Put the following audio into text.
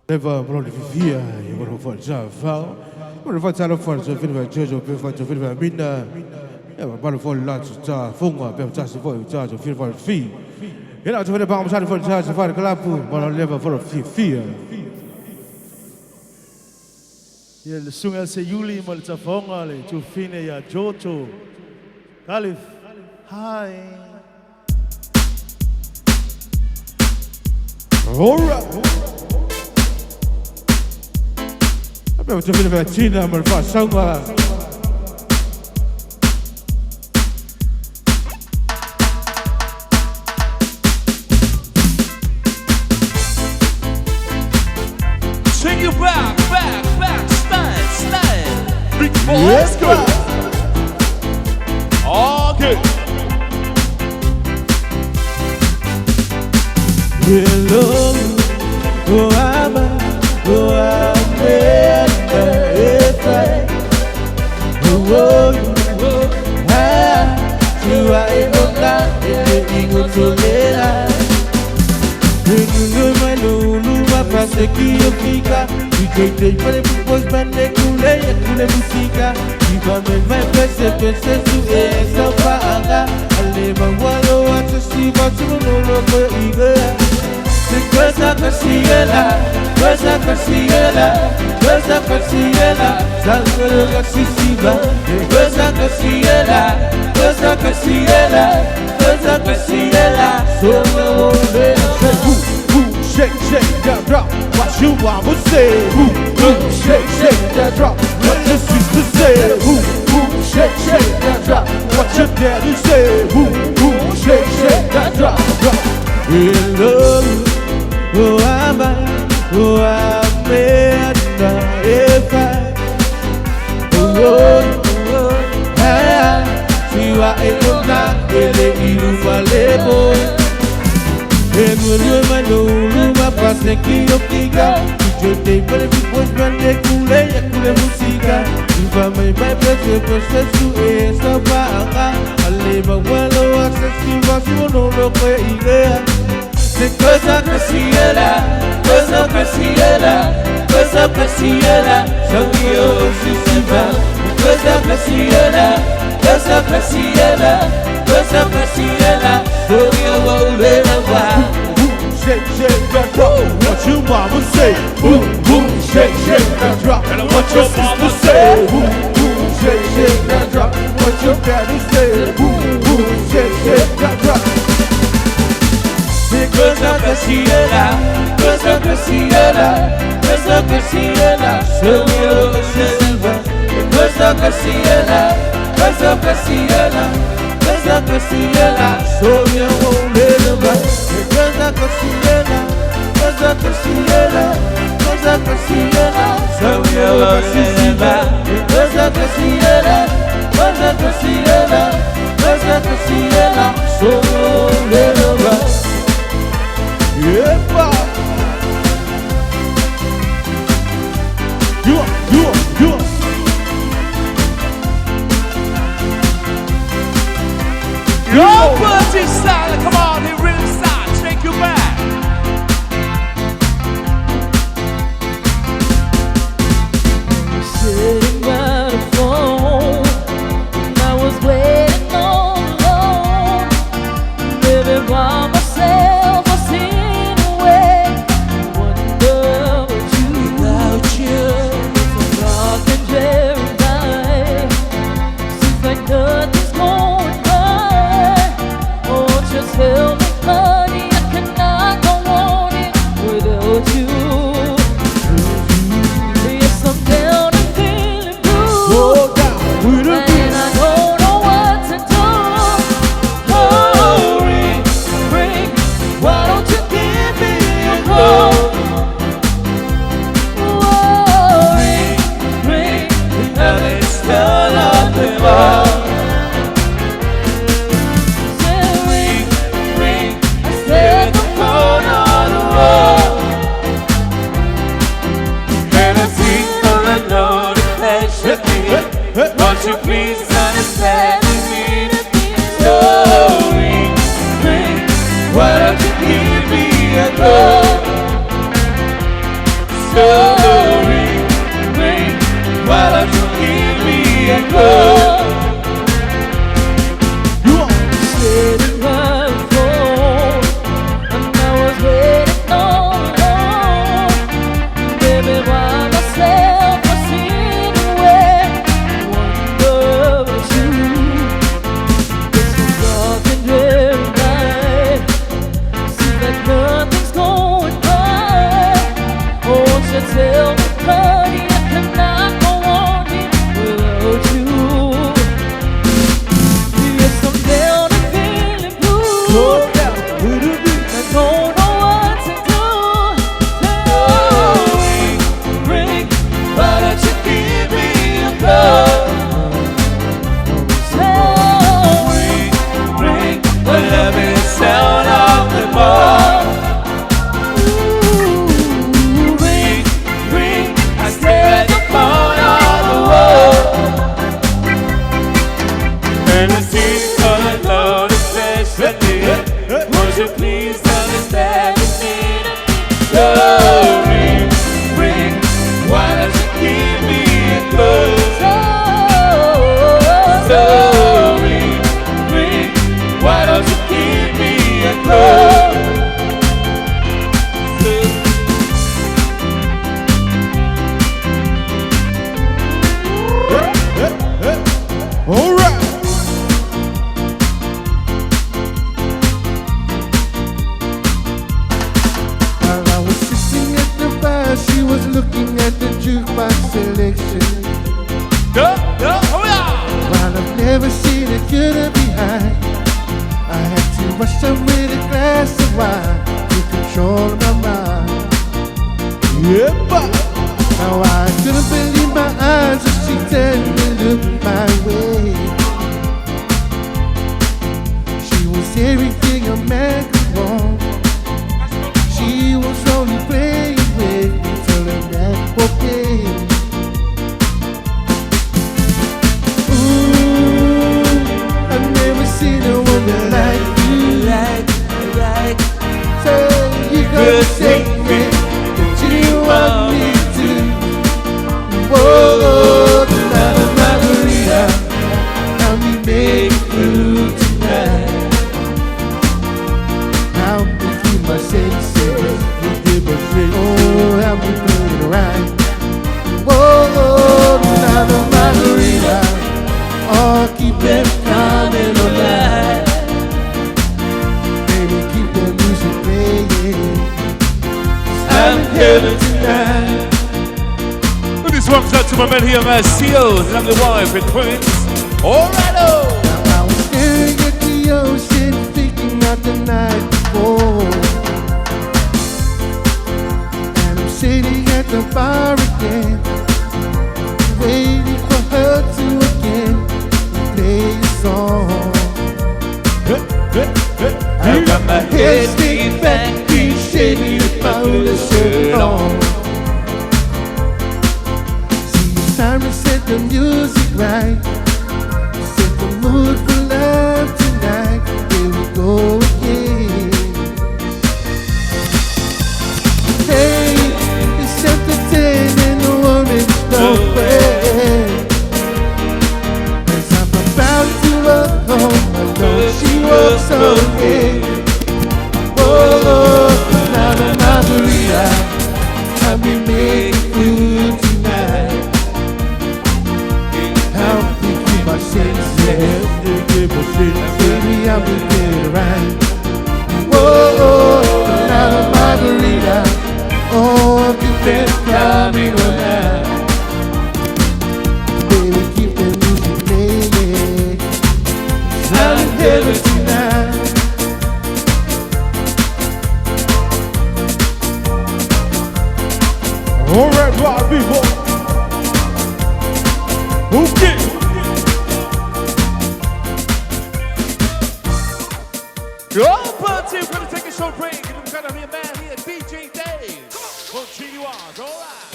Never brought via, you would have fought Java. Would have fought Telephone, so Philip Jojo, Philip to Philip Mina. Never brought for lots of jar, Funga, Bell just for charge of Philip fee. You know, to the bomb shot for charge of Kalapu, but I'll never for a fear. Yeah, the singer say Yuli Maltafonga to Fine Jojo. Caliph, hi. All right. I'm going to be a Tina, I'm going to pass somewhere. Swing you back, stand. Bigboys Crew. Okay. Hello, who am I? Who am I? Oh, you are not in Solera. My Lulu, my Paseki, Africa. We take the Bigboys band, they cool musica. If I'm in my best, to a Sapa, I live a wallow to see what you know for either. Cosa Casiela, Salvador García, Cosa Casiela, solo shake that drop, what you want to say, shake that drop, what your sister say, shake that drop, what your daddy say, shake that drop, hello. Oh, I'm if I see what it was not, you for label. And when my Lulu, my Paseki, of Tiga, you take for the Bigboys band, they cool musica. If I make my best, to a Sapa, I live a well access to what you know, where Cosa Casiela, Shangio Sisiba, Cosa Casiela, Shangio Leva. Shake that drop, what you mama say, shake that drop, what your sister say, shake that drop, what your daddy say, shake that drop. Cosa Casiela, Shangio Sisiba, Cosa Casiela, Shangio Leva. Cosa Casiela, Shangio Sisiba, Cosa Casiela, Shangio Leva. Yeah, you. Your party style, come on, it really starts. Take you back. Sitting by the phone, and I was waiting all alone, living by myself. Tell me, honey, I cannot go on it without you. Yes, I'm down and feeling blue, and I don't know what to do. Hurry, why don't you give me a call? Ring, and it's still nothing more. Won't you please understand me? Story, why don't you give me a call? ring. Why don't you give me a call? Sitting by the phone, and I was waiting all alone. Baby, by myself, I sit away, wonder about you. It's a dark and dreary night, seems like nothing's going right. Oh, won't you tell me, honey, I cannot go on here without you. Yes, I'm down and feeling blue. I don't know what to do. Tell Ring, why don't you give me a call? Tell Ring, the loving sound of the ball. Ring, I stare at the corner of the wall. And I see all alone, especially. Won't you please understand me? So ring, why don't you give me a call? So ring, why don't you give me a call? All right. While I was sitting at the bar, she was looking at the jukebox selection. Oh yeah! While I've never seen a girl behind, I had to rush up with a glass of wine to control my mind. Now I couldn't believe my eyes as she turned and looked my way. She was everything a man could want. She was only playing with me, telling that okay. Ooh, I've never seen a woman like you. So you gotta say it, that you want me to. Whoa, tonight a margarita, help me make it through tonight. Help me keep my senses, oh, help me put it right. Whoa, tonight a margarita, oh, keep them coming alive. Baby, keep the music playing, 'cause I'm in heaven tonight. This one's out to my man here, man. Seal, and I'm the wife and Prince. Alright, Now I was staring at the ocean, thinking about the night before. And I'm sitting at the bar again, waiting for her to again play a song. I got my head sticking back, feet shaking with my hoodie shirt on. Time to set the music right, set the mood for love tonight. Here we go again. Hey, it's after 10 and the woman's nowhere. As I'm about to walk home, I know she walks okay. Whoa, another margarita, I'll be making food tonight. Help me keep my senses, baby, I'll be good right. Whoa, another margarita, oh, keep them coming alive. Baby, keep the music playing, 'cause I'm in heaven tonight. All right, right, people. Okay. Your party, we're gonna take a short break. And we're gonna be a man here, DJ Dave. Continue on, alright.